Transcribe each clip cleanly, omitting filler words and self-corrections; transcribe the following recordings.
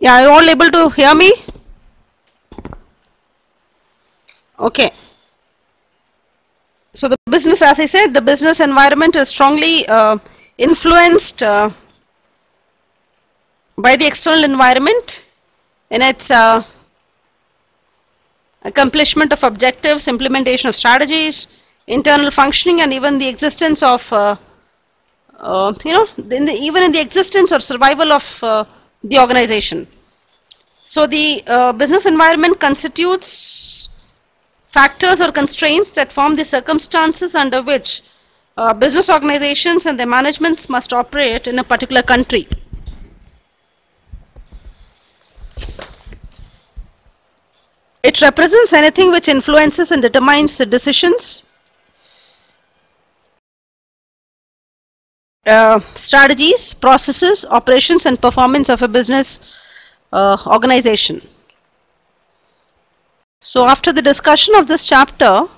Yeah, are you all able to hear me? Okay. So the business, as I said, the business environment is strongly influenced by the external environment in its accomplishment of objectives, implementation of strategies, internal functioning, and even the existence of, even in the existence or survival of the organization. So the business environment constitutes factors or constraints that form the circumstances under which business organizations and their managements must operate in a particular country. It represents anything which influences and determines the decisions, strategies, processes, operations, and performance of a business organization. So after the discussion of this chapter,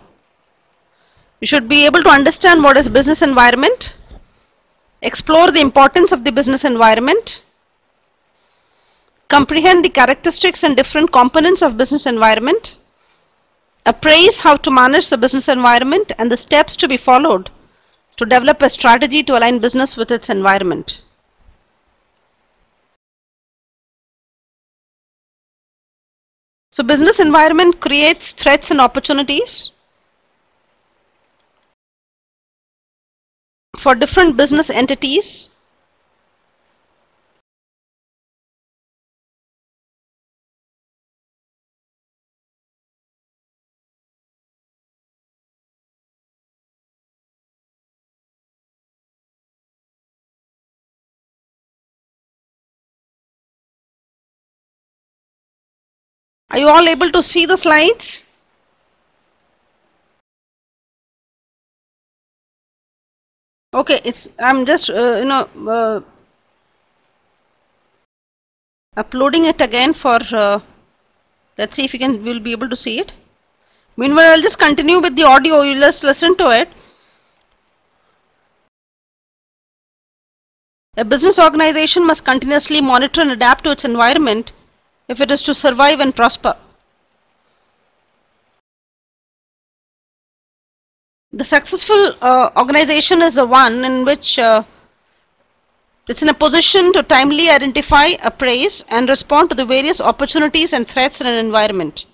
you should be able to understand what is business environment, explore the importance of the business environment, comprehend the characteristics and different components of business environment, appraise how to manage the business environment and the steps to be followed to develop a strategy to align business with its environment. So business environment creates threats and opportunities for different business entities. Are you all able to see the slides? Okay, I'm just uploading it again for let's see if we'll be able to see it. Meanwhile, I'll just continue with the audio. You just listen to it. A business organization must continuously monitor and adapt to its environment if it is to survive and prosper. The successful organization is the one in which it's in a position to timely identify, appraise, and respond to the various opportunities and threats in an environment.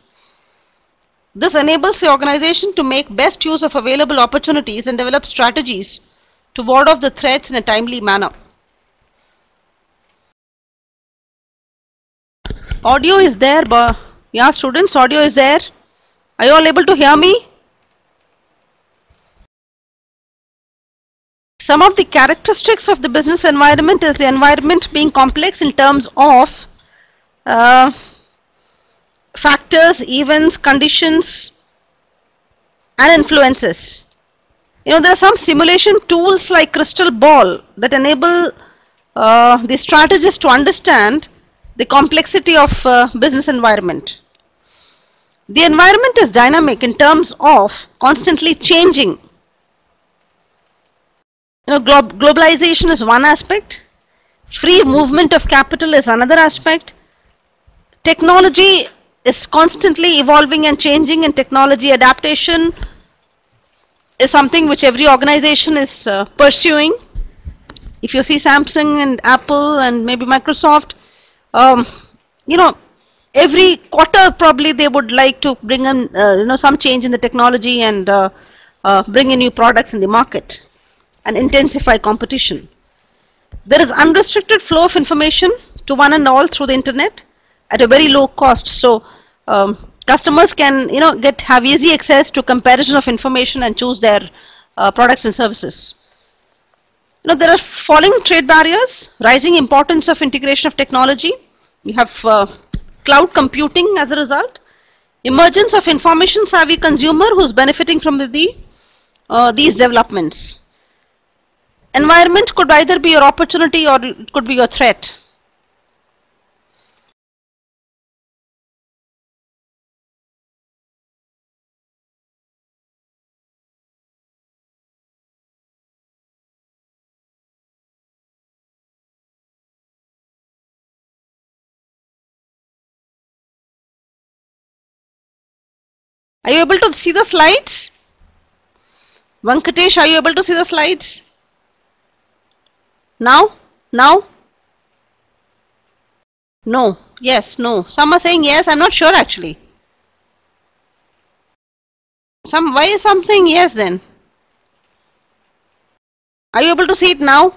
This enables the organization to make best use of available opportunities and develop strategies to ward off the threats in a timely manner. Audio is there, yeah, students, audio is there. Are you all able to hear me? Some of the characteristics of the business environment is the environment being complex in terms of factors, events, conditions, and influences. You know, there are some simulation tools like Crystal Ball that enable the strategists to understand the complexity of business environment. The environment is dynamic in terms of constantly changing. You know, globalization is one aspect, free movement of capital is another aspect, technology is constantly evolving and changing, and technology adaptation is something which every organization is pursuing. If you see Samsung and Apple and maybe Microsoft, you know, every quarter probably they would like to bring in some change in the technology and bring in new products in the market and intensify competition. There is unrestricted flow of information to one and all through the internet at a very low cost. So customers can have easy access to comparison of information and choose their products and services. There are falling trade barriers, rising importance of integration of technology. We have cloud computing as a result, emergence of information savvy consumer who's benefiting from these developments. Environment could either be your opportunity or it could be your threat. Are you able to see the slides? Venkatesh, are you able to see the slides? Now? Now? No. Yes, no. Some are saying yes, I'm not sure actually. Why is some saying yes then? Are you able to see it now?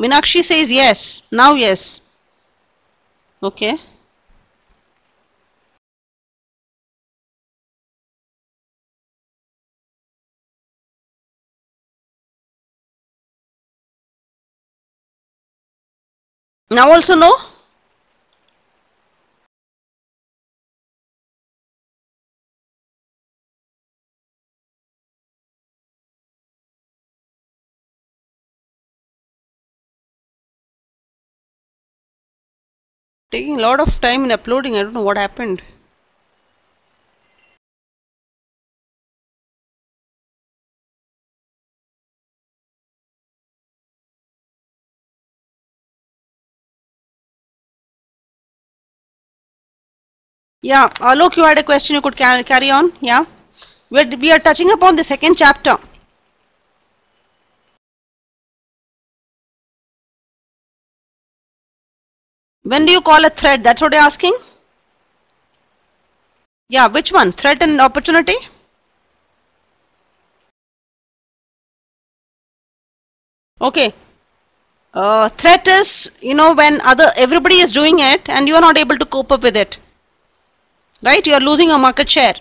Meenakshi says yes. Now yes. Okay. Now also no? Taking a lot of time in uploading. I don't know what happened. Yeah, Alok, you had a question, you could carry on. Yeah, we are touching upon the second chapter. When do you call a threat? That's what you're asking? Yeah, which one? Threat and opportunity? Okay. Threat is, when everybody is doing it and you are not able to cope up with it. Right? You are losing your market share.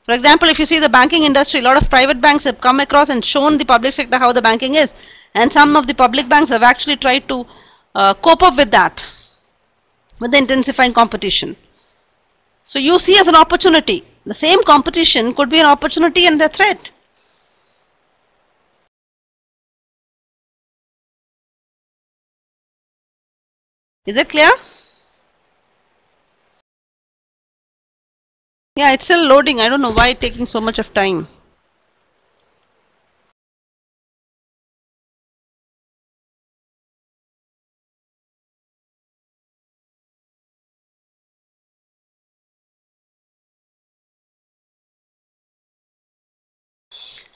For example, if you see the banking industry, a lot of private banks have come across and shown the public sector how the banking is. And some of the public banks have actually tried to cope up with that, with the intensifying competition. So you see as an opportunity. The same competition could be an opportunity and a threat. Is it clear? Yeah, it's still loading. I don't know why it's taking so much of time.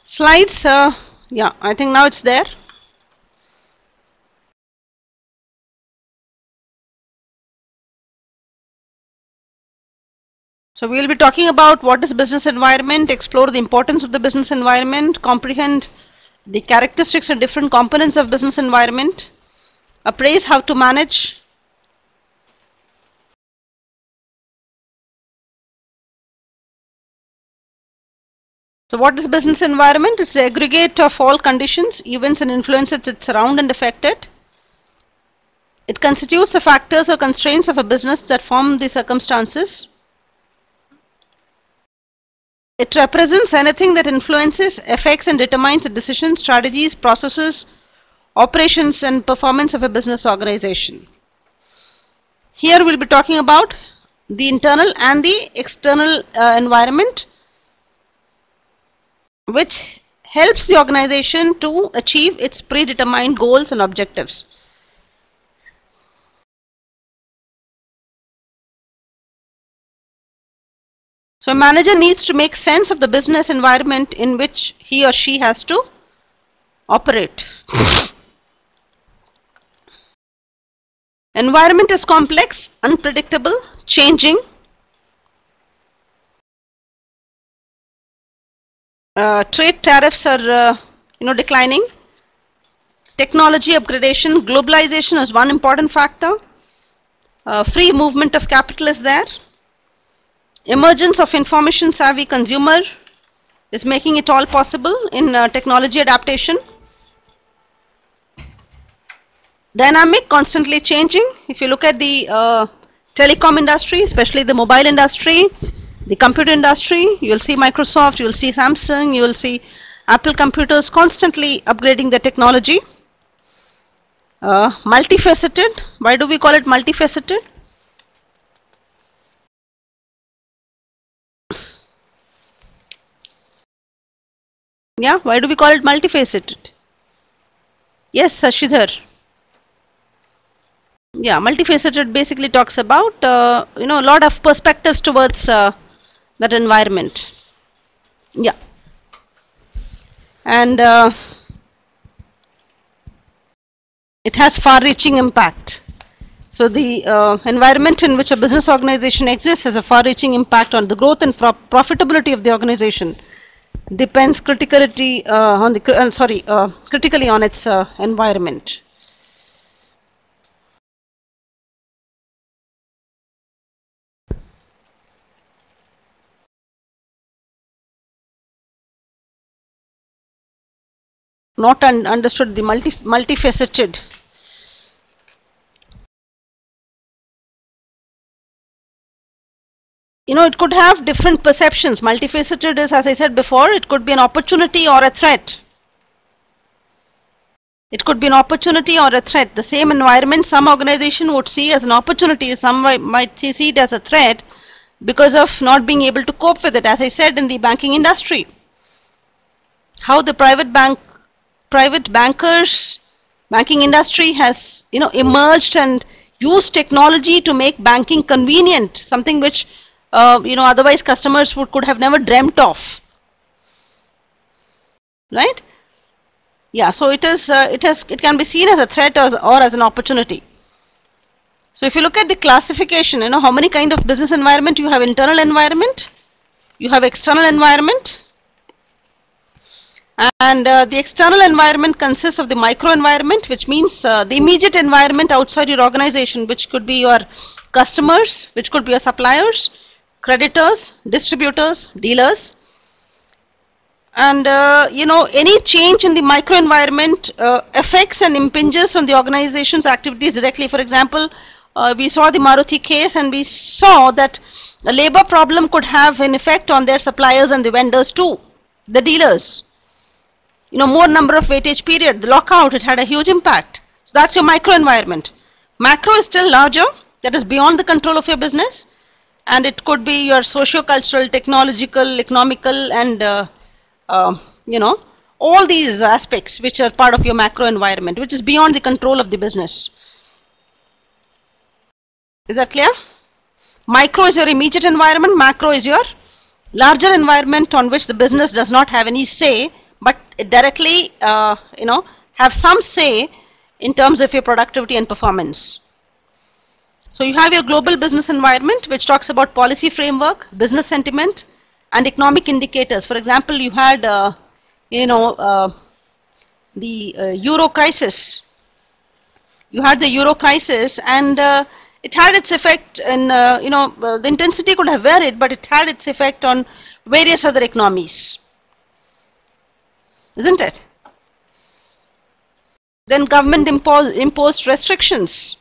Slides, yeah, I think now it's there. So we will be talking about what is business environment, explore the importance of the business environment, comprehend the characteristics and different components of business environment, appraise how to manage. So what is business environment? It's the aggregate of all conditions, events and influences that surround and affect it. It constitutes the factors or constraints of a business that form the circumstances. It represents anything that influences, affects and determines the decisions, strategies, processes, operations and performance of a business organization. Here we'll be talking about the internal and the external environment, which helps the organization to achieve its predetermined goals and objectives. So a manager needs to make sense of the business environment in which he or she has to operate. Environment is complex, unpredictable, changing. Trade tariffs are declining. Technology upgradation, globalization is one important factor. Free movement of capital is there. Emergence of information savvy consumer is making it all possible in technology adaptation. Dynamic, constantly changing. If you look at the telecom industry, especially the mobile industry, the computer industry, you will see Microsoft, you will see Samsung, you will see Apple computers constantly upgrading the technology. Multifaceted. Why do we call it multifaceted? Yeah, why do we call it multifaceted? Yes, Shashidhar. Yeah, multifaceted basically talks about you know, a lot of perspectives towards that environment. Yeah, and it has far-reaching impact. So the environment in which a business organization exists has a far-reaching impact on the growth and profitability of the organization. Depends critically on the critically on its environment. Not understood the multifaceted. You know, it could have different perceptions. Multifaceted is, as I said before, it could be an opportunity or a threat. It could be an opportunity or a threat. The same environment, some organization would see as an opportunity, some might see it as a threat because of not being able to cope with it. As I said, in the banking industry, how the banking industry has, you know, emerged and used technology to make banking convenient, something which you know, otherwise customers could have never dreamt of, right? Yeah, so it can be seen as a threat or as an opportunity. So if you look at the classification, you know, how many kind of business environment you have: internal environment, you have external environment, and the external environment consists of the micro environment, which means the immediate environment outside your organization, which could be your customers, which could be your suppliers, creditors, distributors, dealers. And you know, any change in the micro environment affects and impinges on the organization's activities directly. For example, we saw the Maruti case, and we saw that a labor problem could have an effect on their suppliers and the vendors too, the dealers. You know, more number of waitage period, the lockout, it had a huge impact. So that's your micro environment. Macro is still larger, that is beyond the control of your business, and it could be your socio-cultural, technological, economical, and you know, all these aspects which are part of your macro environment, which is beyond the control of the business. Is that clear? Micro is your immediate environment, macro is your larger environment on which the business does not have any say, but it directly you know, have some say in terms of your productivity and performance. So you have your global business environment, which talks about policy framework, business sentiment, and economic indicators. For example, you had you know, the euro crisis. You had the euro crisis, and it had its effect in you know, the intensity could have varied, but it had its effect on various other economies, isn't it? Then government imposed restrictions.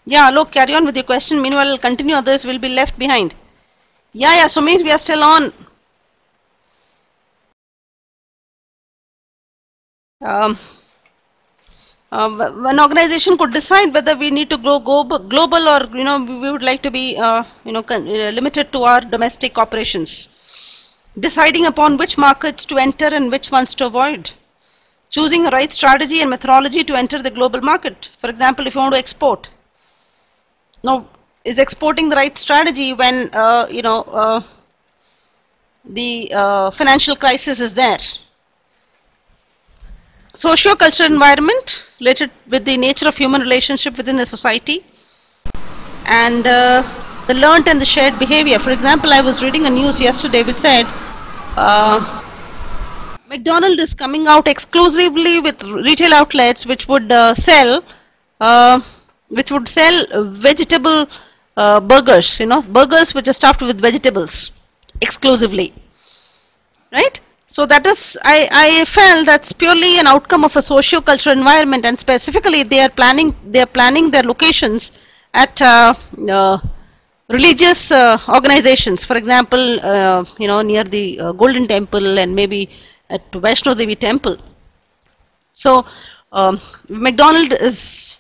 Yeah, look, carry on with your question. Meanwhile, I'll continue, others will be left behind. Yeah, Sumit, we are still on. One organization could decide whether we need to go global, or you know, we would like to be you know, limited to our domestic operations. Deciding upon which markets to enter and which ones to avoid. Choosing a right strategy and methodology to enter the global market. For example, if you want to export. Now, is exporting the right strategy when you know, the financial crisis is there? Socio-cultural environment related with the nature of human relationship within the society, and the learned and the shared behavior. For example, I was reading a news yesterday which said McDonald's is coming out exclusively with retail outlets which would sell vegetable burgers, you know, burgers which are stuffed with vegetables exclusively, right? So that is, I felt that's purely an outcome of a socio-cultural environment, and specifically they are planning their locations at religious organizations. For example, you know, near the Golden Temple, and maybe at Vaishno Devi Temple. So McDonald's is,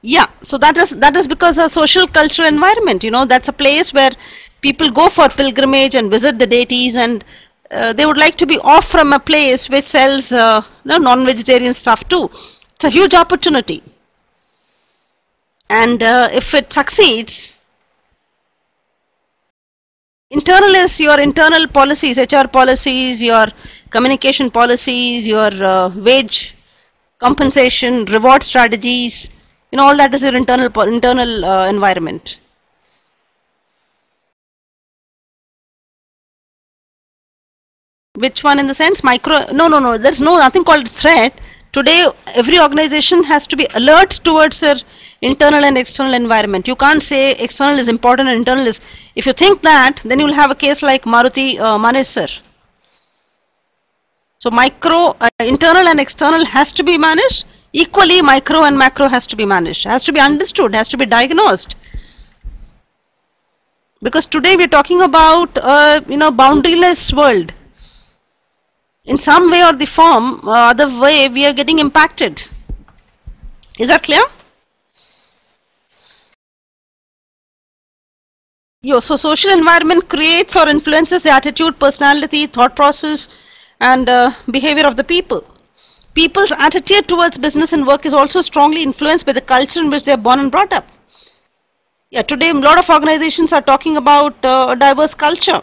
yeah, so that is because a social cultural environment, you know, that's a place where people go for pilgrimage and visit the deities, and they would like to be off from a place which sells non-vegetarian stuff too. It's a huge opportunity. And if it succeeds, internal is your internal policies, HR policies, your communication policies, your wage compensation, reward strategies, all that is your internal environment. Which one in the sense? Micro? No. There's nothing called threat. Today, every organization has to be alert towards their internal and external environment. You can't say external is important and internal is. If you think that, then you will have a case like Maruti Manesh sir. So internal and external has to be managed. Equally, micro and macro has to be managed. Has to be understood. Has to be diagnosed. Because today we're talking about boundaryless world. In some way or the form, other way, we are getting impacted. Is that clear? So social environment creates or influences the attitude, personality, thought process, and behavior of the people. People's attitude towards business and work is also strongly influenced by the culture in which they are born and brought up. Yeah, today a lot of organizations are talking about a diverse culture.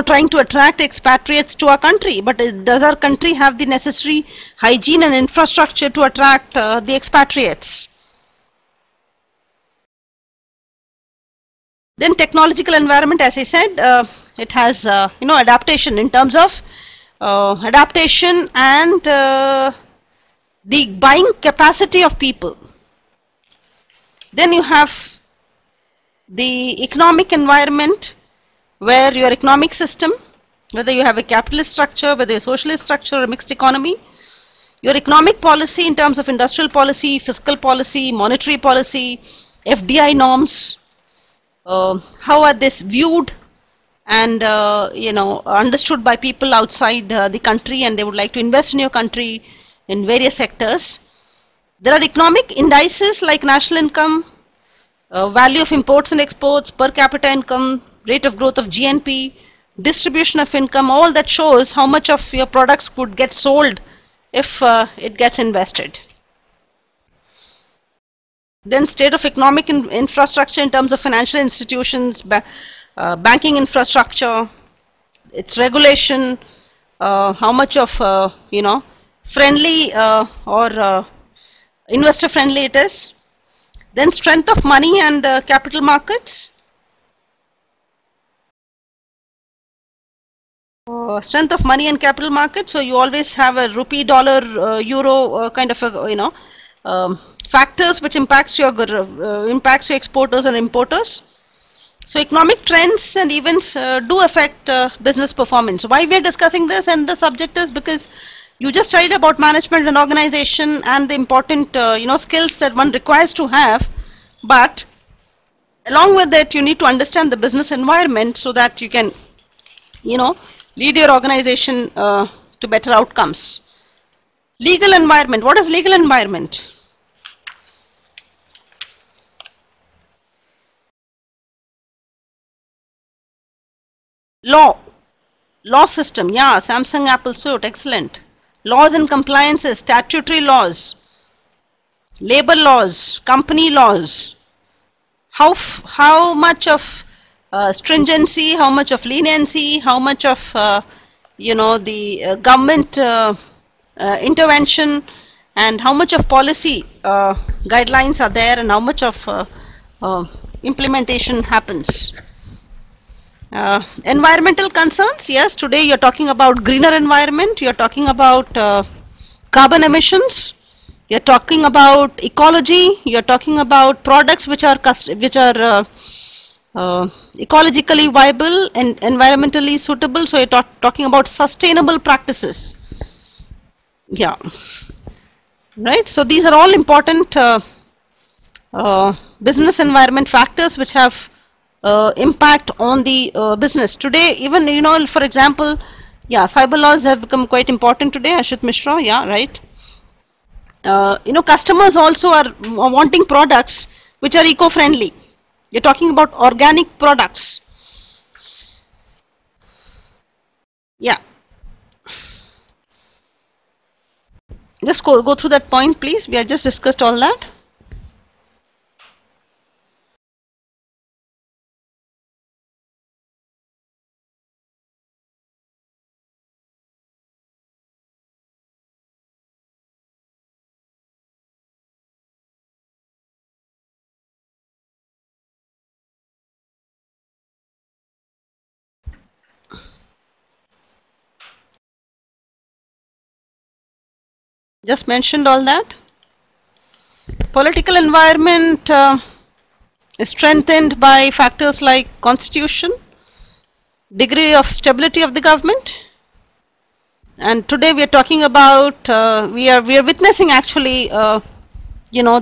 Trying to attract expatriates to our country. But does our country have the necessary hygiene and infrastructure to attract the expatriates? Then technological environment, as I said, it has adaptation in terms of adaptation and the buying capacity of people. Then you have the economic environment, where your economic system, whether you have a capitalist structure, whether a socialist structure or a mixed economy, your economic policy in terms of industrial policy, fiscal policy, monetary policy, FDI norms, how are this viewed and understood by people outside the country, and they would like to invest in your country in various sectors. There are economic indices like national income, value of imports and exports, per capita income, rate of growth of GNP, distribution of income, all that shows how much of your products would get sold if it gets invested. Then state of economic infrastructure in terms of financial institutions, banking infrastructure, its regulation, how much of friendly or investor friendly it is. Then strength of money and capital markets. Strength of money and capital markets. So you always have a rupee, dollar, euro kind of factors which impacts your exporters and importers. So economic trends and events do affect business performance. Why we are discussing this, and the subject is because you just studied about management and organization and the important skills that one requires to have, but along with that you need to understand the business environment so that you can lead your organization to better outcomes. Legal environment. What is legal environment? Law system. Yeah, Samsung Apple suit. Excellent. Laws and compliances, statutory laws, labor laws, company laws. How much of stringency, how much of leniency, how much of the government intervention, and how much of policy guidelines are there, and how much of implementation happens. Environmental concerns, yes, today you're talking about greener environment, you're talking about carbon emissions, you're talking about ecology, you're talking about products which are ecologically viable and environmentally suitable. So you're talking about sustainable practices. Yeah, right. So these are all important business environment factors which have impact on the business. Today, even for example, yeah, cyber laws have become quite important today. Ashit Mishra, yeah, right. Customers also are wanting products which are eco-friendly. You're talking about organic products. Yeah. Just go through that point, please. We have just discussed all that. Just mentioned all that. Political environment is strengthened by factors like constitution, degree of stability of the government, and today we are talking about we are witnessing actually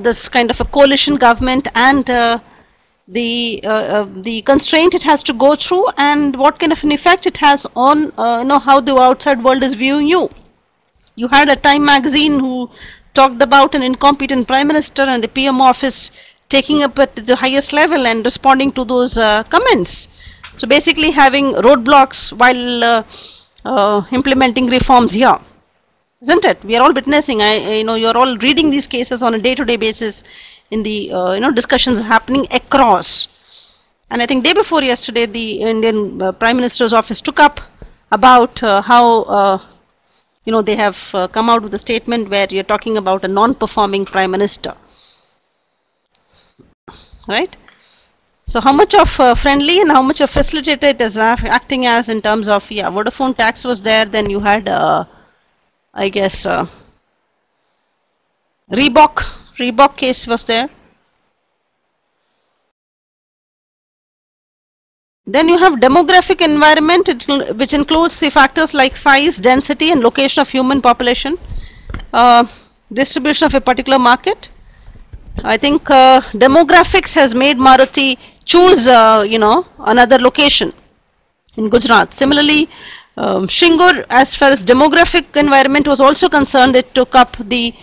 this kind of a coalition government, and the constraint it has to go through, and what kind of an effect it has on how the outside world is viewing you. You had a Time magazine who talked about an incompetent prime minister and the PM office taking up at the highest level and responding to those comments. So basically having roadblocks while implementing reforms here, isn't it? We are all witnessing. You are all reading these cases on a day-to-day basis in the discussions happening across. And I think day before yesterday, the Indian Prime Minister's office took up about how they have come out with a statement where you're talking about a non-performing prime minister, right? So how much of friendly and how much of facilitator it is acting as in terms of, yeah, Vodafone tax was there, then you had I guess Reebok case was there. Then you have demographic environment, which includes the factors like size, density and location of human population, distribution of a particular market. I think demographics has made Maruti choose another location in Gujarat. Similarly, Shingur, as far as demographic environment was also concerned, they took up the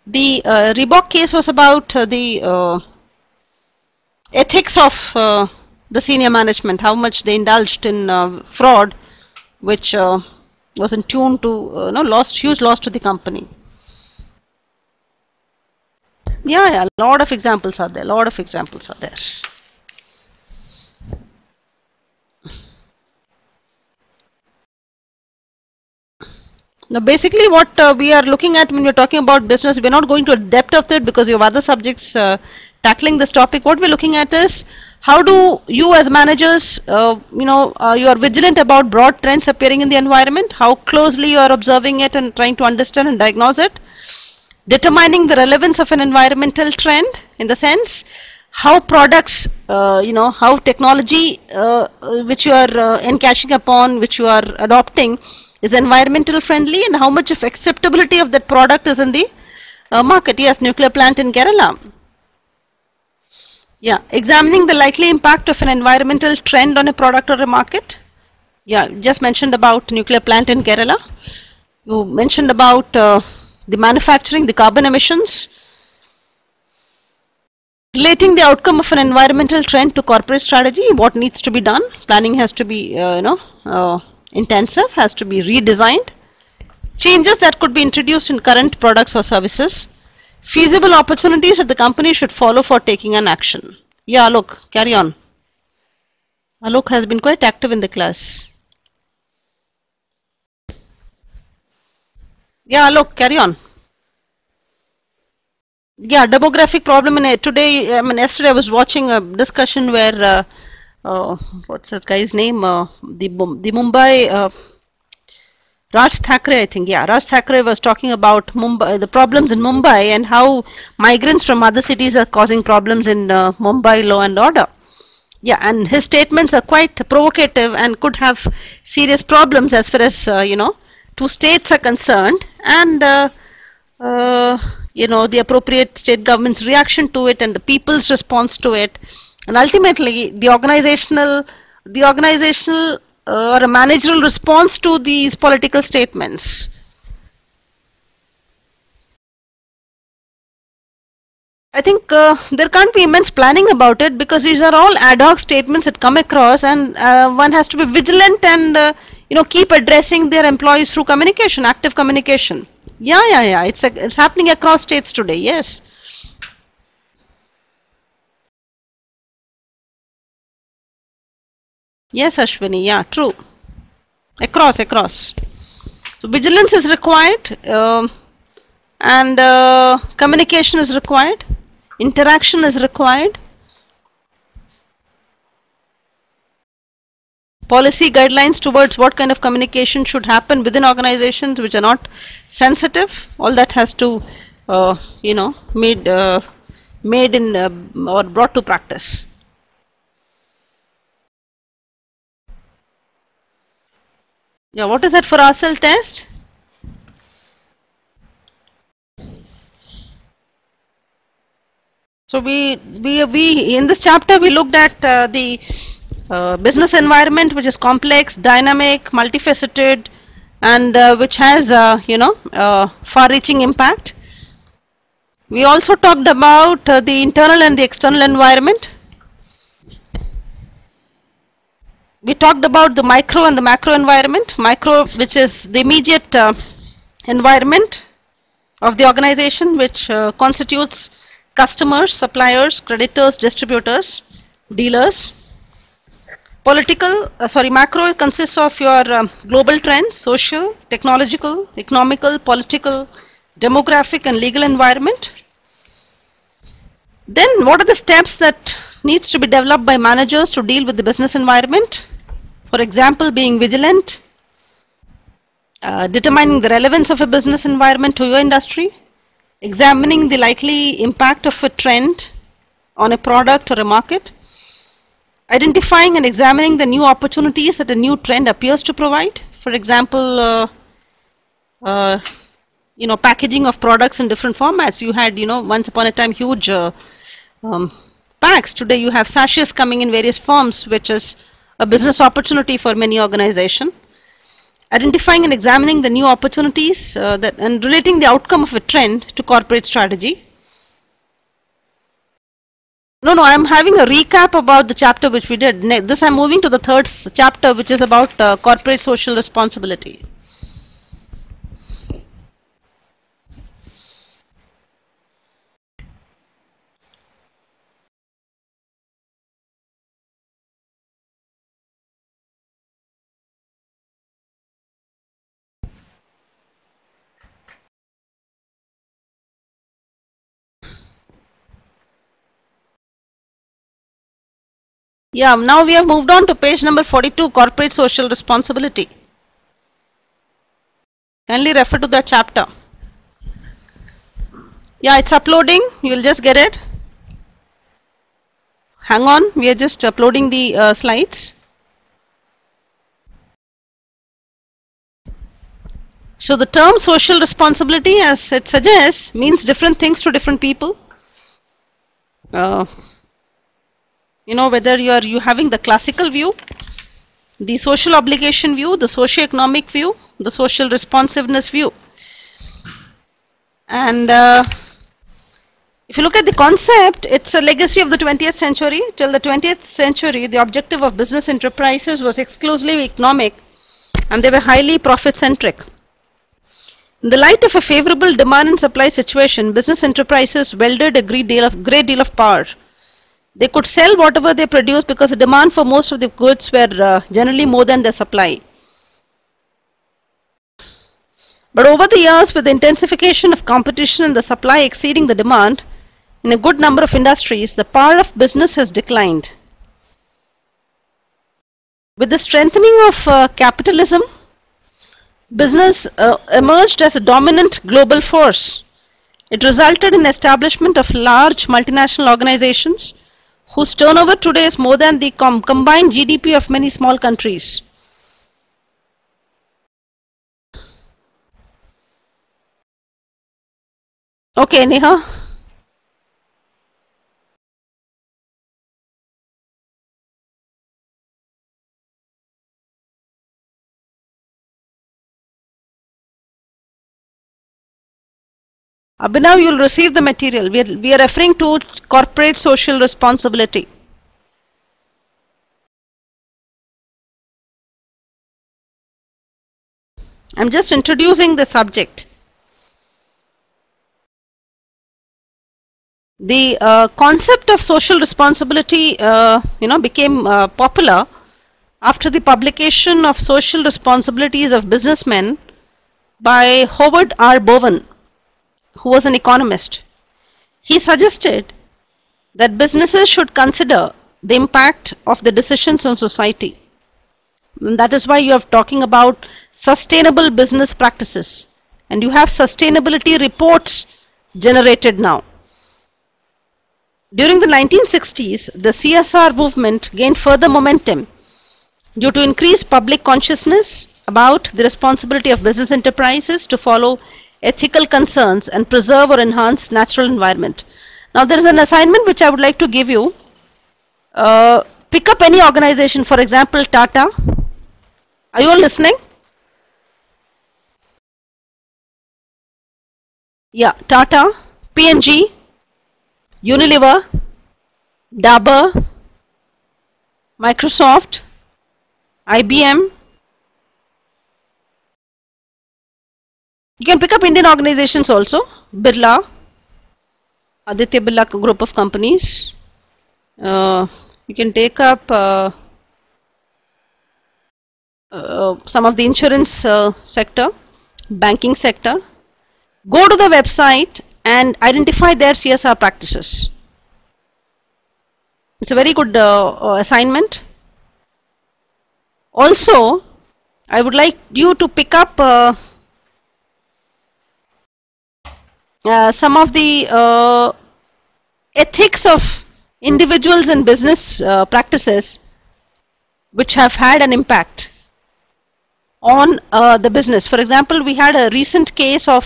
Reebok case was about the ethics of the senior management, how much they indulged in fraud, which was in tune to huge loss to the company. Yeah, a lot of examples are there. Now, basically, what we are looking at when we are talking about business, we are not going to a depth of it because you have other subjects tackling this topic. What we are looking at is how do you as managers, you are vigilant about broad trends appearing in the environment, how closely you are observing it and trying to understand and diagnose it, determining the relevance of an environmental trend in the sense how products, how technology which you are encashing upon, which you are adopting is environmental friendly, and how much of acceptability of that product is in the market. Yes, nuclear plant in Kerala. Yeah, examining the likely impact of an environmental trend on a product or a market. Yeah, just mentioned about nuclear plant in Kerala. You mentioned about the manufacturing, the carbon emissions. Relating the outcome of an environmental trend to corporate strategy, what needs to be done. Planning has to be, intensive, has to be redesigned. Changes that could be introduced in current products or services. Feasible opportunities that the company should follow for taking an action. Yeah, Alok, carry on. Alok has been quite active in the class. Yeah, Alok, carry on. Yeah, demographic problem in today. Yesterday I was watching a discussion where what's that guy's name? The Mumbai Raj Thackeray, I think. Yeah, Raj Thackeray was talking about Mumbai, the problems in Mumbai, and how migrants from other cities are causing problems in Mumbai law and order. Yeah, and his statements are quite provocative and could have serious problems as far as two states are concerned, and the appropriate state government's reaction to it and the people's response to it, and ultimately the organizational or a managerial response to these political statements. I think there can't be immense planning about it because these are all ad hoc statements that come across, and one has to be vigilant and keep addressing their employees through communication, active communication. Yeah. It's happening across states today. Yes. Yes, Ashwini. Yeah, true. Across. So vigilance is required, and communication is required. Interaction is required. Policy guidelines towards what kind of communication should happen within organizations which are not sensitive. All that has to, made in or brought to practice. Yeah, what is that for ourselves test? So we in this chapter we looked at the business environment, which is complex, dynamic, multifaceted, and which has far-reaching impact. We also talked about the internal and the external environment. We talked about the micro and the macro environment. Micro, which is the immediate environment of the organization, which constitutes customers, suppliers, creditors, distributors, dealers. Macro consists of your global trends, social, technological, economical, political, demographic, and legal environment. Then what are the steps that needs to be developed by managers to deal with the business environment? For example, being vigilant, determining the relevance of a business environment to your industry, examining the likely impact of a trend on a product or a market, identifying and examining the new opportunities that a new trend appears to provide. For example, packaging of products in different formats. You had, once upon a time huge packs. Today you have sachets coming in various forms, which is a business opportunity for many organizations. Identifying and examining the new opportunities and relating the outcome of a trend to corporate strategy. No, I'm having a recap about the chapter which we did. This I'm moving to the third chapter, which is about corporate social responsibility. Yeah, now we have moved on to page number 42, corporate social responsibility. Kindly refer to that chapter. Yeah, it's uploading. You'll just get it. Hang on, we are just uploading the slides. So the term social responsibility, as it suggests, means different things to different people. Whether you having the classical view, the social obligation view, the socio-economic view, the social responsiveness view. And if you look at the concept, it's a legacy of the 20th century. Till the 20th century, the objective of business enterprises was exclusively economic, and they were highly profit-centric. In the light of a favorable demand and supply situation, business enterprises wielded a great deal of power. They could sell whatever they produced because the demand for most of the goods were generally more than the supply. But over the years, with the intensification of competition and the supply exceeding the demand, in a good number of industries, the power of business has declined. With the strengthening of capitalism, business emerged as a dominant global force. It resulted in the establishment of large multinational organizations whose turnover today is more than the combined GDP of many small countries. Okay, Neha. Abhinav, you will receive the material. We are referring to corporate social responsibility. I'm just introducing the subject. The concept of social responsibility, became popular after the publication of Social Responsibilities of Businessmen by Howard R. Bowen, who was an economist. He suggested that businesses should consider the impact of the decisions on society. And that is why you are talking about sustainable business practices, and you have sustainability reports generated now. During the 1960s, the CSR movement gained further momentum due to increased public consciousness about the responsibility of business enterprises to follow ethical concerns and preserve or enhance natural environment. Now there is an assignment which I would like to give you. Pick up any organization, for example Tata. Are you all listening? Yeah, Tata, P&G, Unilever, Dabur, Microsoft, IBM. You can pick up Indian organizations also. Birla, Aditya Birla group of companies. You can take up some of the insurance sector, banking sector. Go to the website and identify their CSR practices. It's a very good assignment. Also, I would like you to pick up some of the ethics of individuals and business practices which have had an impact on the business. For example, we had a recent case of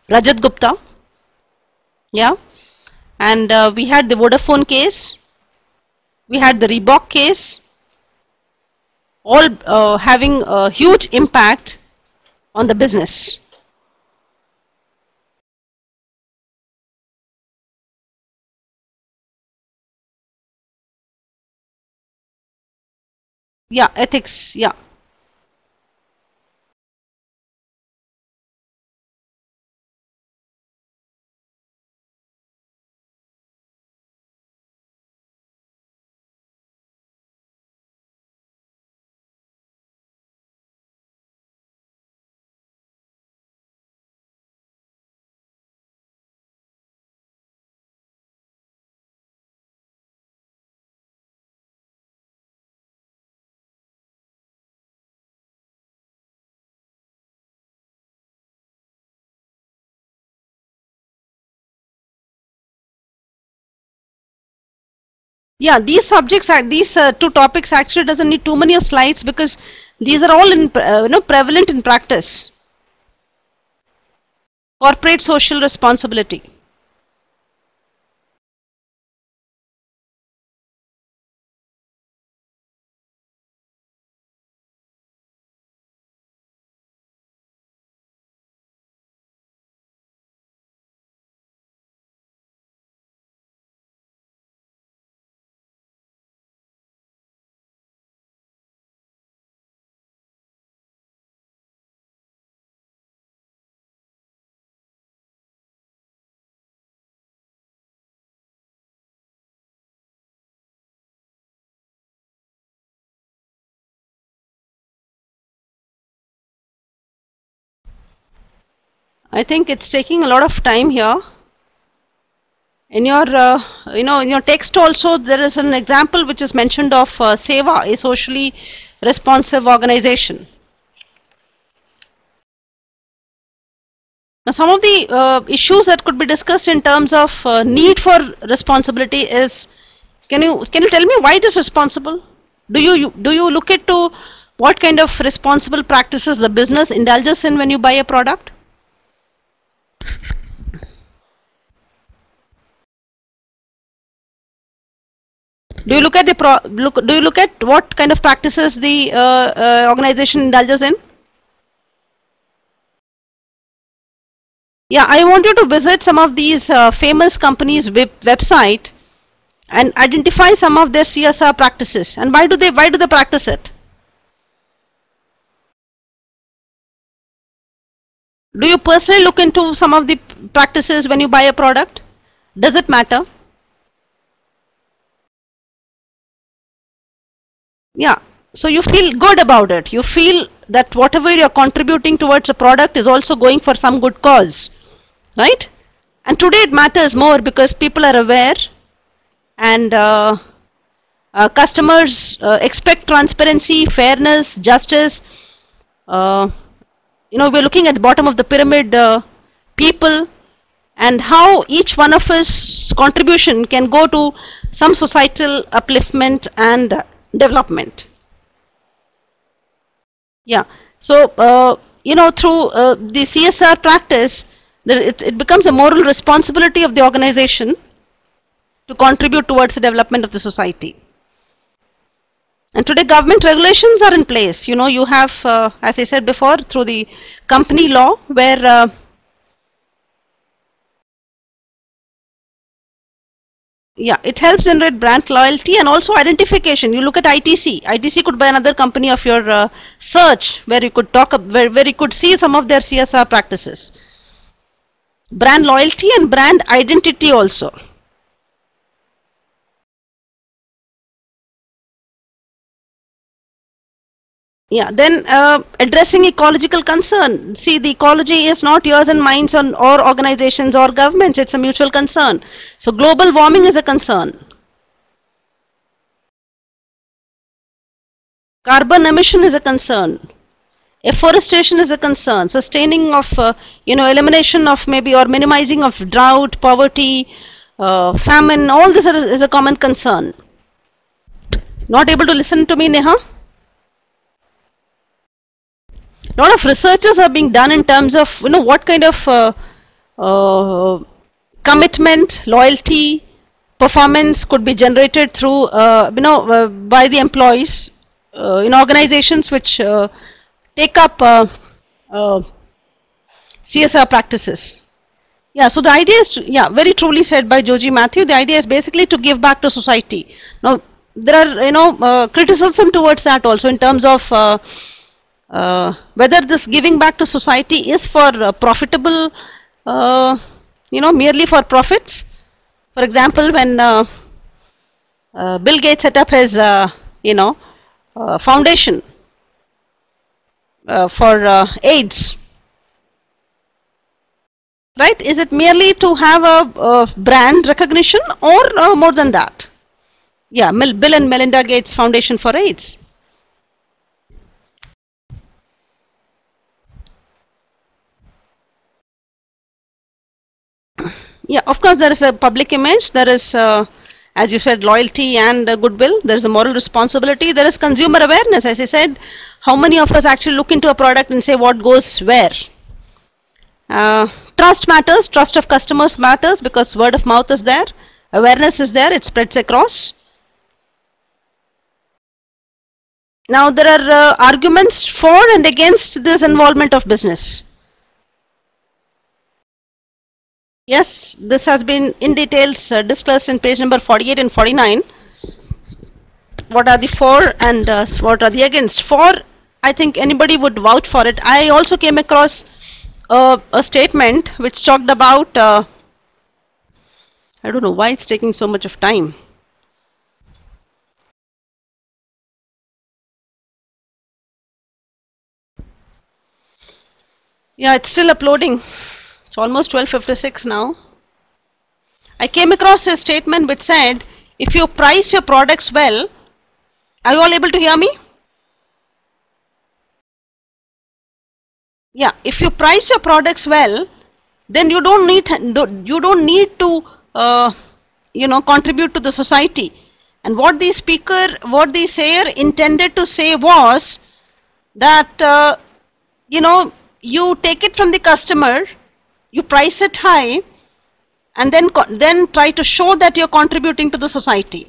Rajat Gupta, yeah, and we had the Vodafone case, we had the Reebok case, all having a huge impact on the business. Yeah, ethics, yeah. Yeah, these subjects are these two topics actually doesn't need too many of slides because these are all in prevalent in practice. Corporate social responsibility. I think it's taking a lot of time here. In your in your text also there is an example which is mentioned of Seva, a socially responsive organization. Now some of the issues that could be discussed in terms of need for responsibility is, can you tell me why it is responsible? Do you look into what kind of responsible practices the business indulges in when you buy a product? Do you look at the do you look at what kind of practices the organization indulges in? Yeah, I want you to visit some of these famous companies' website and identify some of their CSR practices. And why do they practice it? Do you personally look into some of the practices when you buy a product? Does it matter? Yeah. So you feel good about it. You feel that whatever you're contributing towards a product is also going for some good cause, right? And today it matters more because people are aware, and customers expect transparency, fairness, justice. Uh, we're looking at the bottom of the pyramid, people, and how each one of us contribution can go to some societal upliftment and development. Yeah. So through the CSR practice, it becomes a moral responsibility of the organization to contribute towards the development of the society. And today government regulations are in place. You have, as I said before, through the company law, where yeah, it helps generate brand loyalty and also identification. You look at ITC. ITC could be another company of your search, where you could talk, where you could see some of their CSR practices. Brand loyalty and brand identity also. Yeah, then addressing ecological concern. See, the ecology is not yours and mine or organizations or governments. It's a mutual concern. So global warming is a concern. Carbon emission is a concern. Afforestation is a concern. Sustaining of, elimination of maybe or minimizing of drought, poverty, famine, all this is a common concern. Not able to listen to me, Neha? A lot of researches are being done in terms of what kind of commitment, loyalty, performance could be generated through by the employees in organizations which take up CSR practices. Yeah, so the idea is very truly said by Joji Matthew. The idea is basically to give back to society. Now there are criticism towards that also in terms of whether this giving back to society is for profitable, merely for profits. For example, when Bill Gates set up his, foundation for AIDS, right? Is it merely to have a brand recognition or more than that? Yeah, Bill and Melinda Gates Foundation for AIDS. Yeah, of course there is a public image, there is as you said, loyalty and goodwill, there is a moral responsibility, there is consumer awareness. As I said, how many of us actually look into a product and say what goes where? Trust matters, trust of customers matters because word of mouth is there, awareness is there, it spreads across. Now there are arguments for and against this involvement of business. Yes, this has been in details discussed in page number 48 and 49. What are the for and what are the against? For, I think anybody would vouch for it. I also came across a statement which talked about, I don't know why it's taking so much of time. Yeah, it's still uploading. It's almost 12:56 now. I came across a statement which said, if you price your products well, are you all able to hear me? Yeah, if you price your products well, then you don't need to contribute to the society. And what the sayer intended to say was that you take it from the customer, you price it high, and then try to show that you're contributing to the society.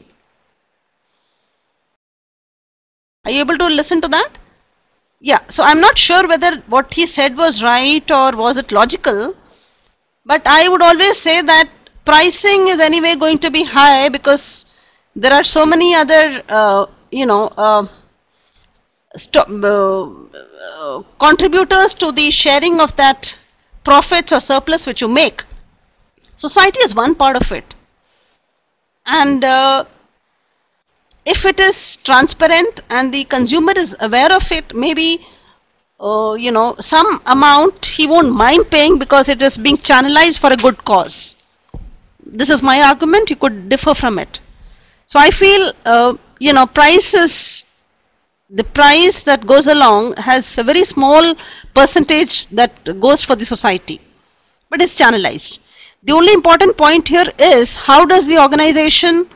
Are you able to listen to that? Yeah, so I'm not sure whether what he said was right or was it logical, but I would always say that pricing is anyway going to be high because there are so many other contributors to the sharing of that profits or surplus which you make. Society is one part of it. And if it is transparent and the consumer is aware of it, maybe some amount he won't mind paying because it is being channelized for a good cause. This is my argument. You could differ from it. So I feel the price that goes along has a very small percentage that goes for the society, but it's channelized. The only important point here is how does the organization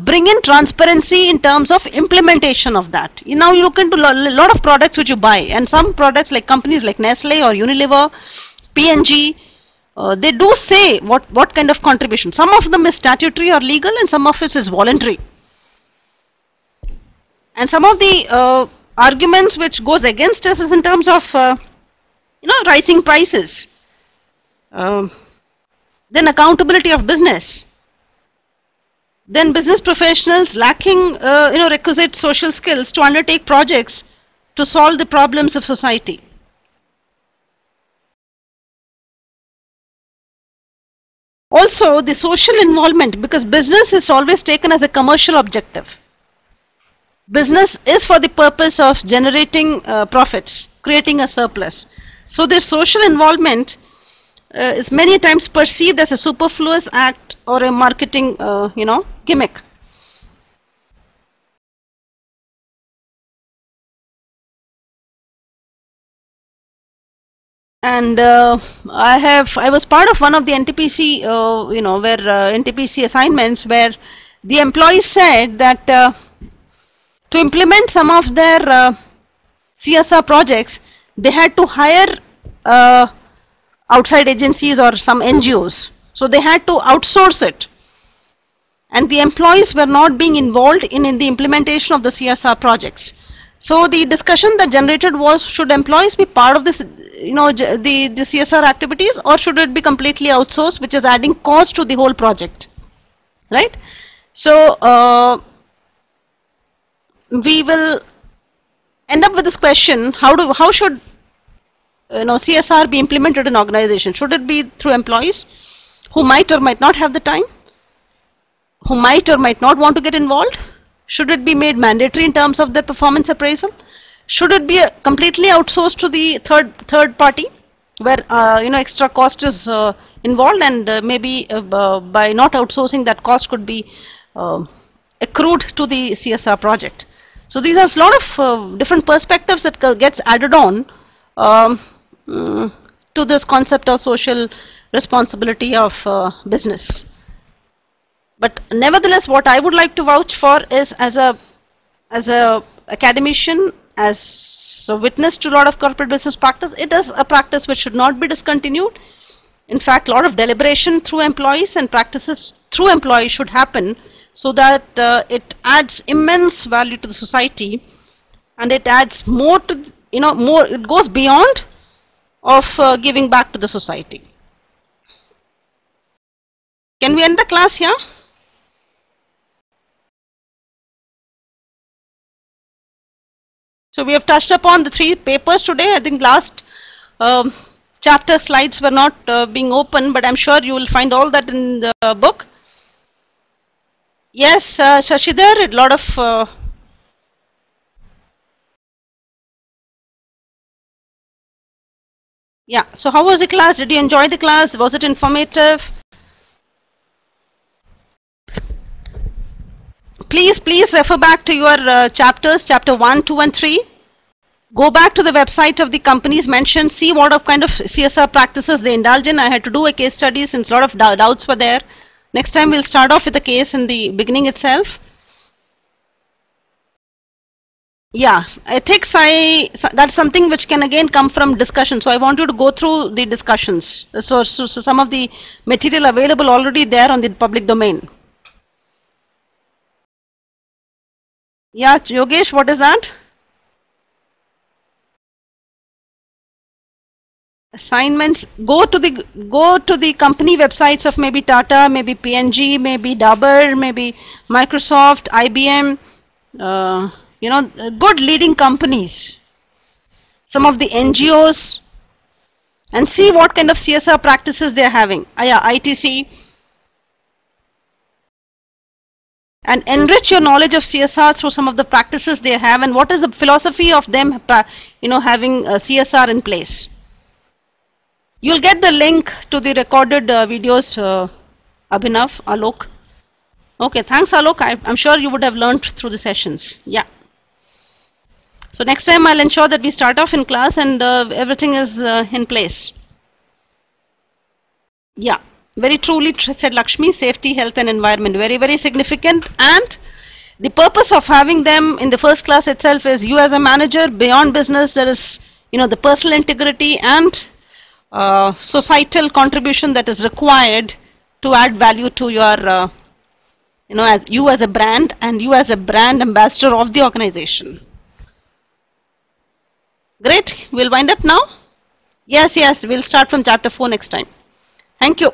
bring in transparency in terms of implementation of that. Now you look into a lot of products which you buy, and some products like companies like Nestle or Unilever, P&G, they do say what kind of contribution. Some of them is statutory or legal, and some of it is voluntary. And some of the arguments which goes against us is in terms of rising prices, then accountability of business, then business professionals lacking requisite social skills to undertake projects to solve the problems of society. Also the social involvement, because business is always taken as a commercial objective. Business is for the purpose of generating profits, creating a surplus. So their social involvement is many times perceived as a superfluous act or a marketing gimmick. And I was part of one of the NTPC where NTPC assignments where the employees said that to implement some of their CSR projects, they had to hire outside agencies or some NGOs. So they had to outsource it. And the employees were not being involved in the implementation of the CSR projects. So the discussion that generated was, should employees be part of this, the CSR activities, or should it be completely outsourced, which is adding cost to the whole project, right? So we will end up with this question: how should CSR be implemented in organization? Should it be through employees who might or might not have the time, who might or might not want to get involved? Should it be made mandatory in terms of their performance appraisal? Should it be completely outsourced to the third party, where extra cost is involved, and maybe by not outsourcing, that cost could be accrued to the CSR project? So these are a lot of different perspectives that gets added on to this concept of social responsibility of business. But nevertheless, what I would like to vouch for is, as a academician, as a witness to a lot of corporate business practice, it is a practice which should not be discontinued. In fact, a lot of deliberation through employees and practices through employees should happen, so that it adds immense value to the society, and it adds more to, it goes beyond of giving back to the society. Can we end the class here? So we have touched upon the 3 papers today. I think last chapter slides were not being open, but I'm sure you will find all that in the book. Yes, Shashidhar, a lot of yeah. So how was the class? Did you enjoy the class? Was it informative? Please refer back to your chapters, chapter 1, 2 and 3. Go back to the website of the companies mentioned, see what kind of CSR practices they indulge in. I had to do a case study since a lot of doubts were there. Next time we'll start off with a case in the beginning itself. Yeah, ethics, that's something which can again come from discussion. So I want you to go through the discussions. So some of the material available already there on the public domain. Yeah, Yogesh, what is that? Assignments. Go to the company websites of maybe Tata, maybe P&G, maybe Dabur, maybe Microsoft, IBM. Good leading companies. Some of the NGOs. and see what kind of CSR practices they are having. Yeah, ITC. And enrich your knowledge of CSR through some of the practices they have, and what is the philosophy of them, having CSR in place. You'll get the link to the recorded videos, Abhinav, Alok. Okay, thanks Alok. I'm sure you would have learned through the sessions. Yeah. So next time I'll ensure that we start off in class and everything is in place. Yeah. Very truly said Lakshmi, safety, health and environment, very, very significant. And the purpose of having them in the first class itself is you as a manager, beyond business, there is, the personal integrity and societal contribution that is required to add value to your, as you as a brand and you as a brand ambassador of the organization. Great, we'll wind up now. Yes, we'll start from chapter 4 next time. Thank you.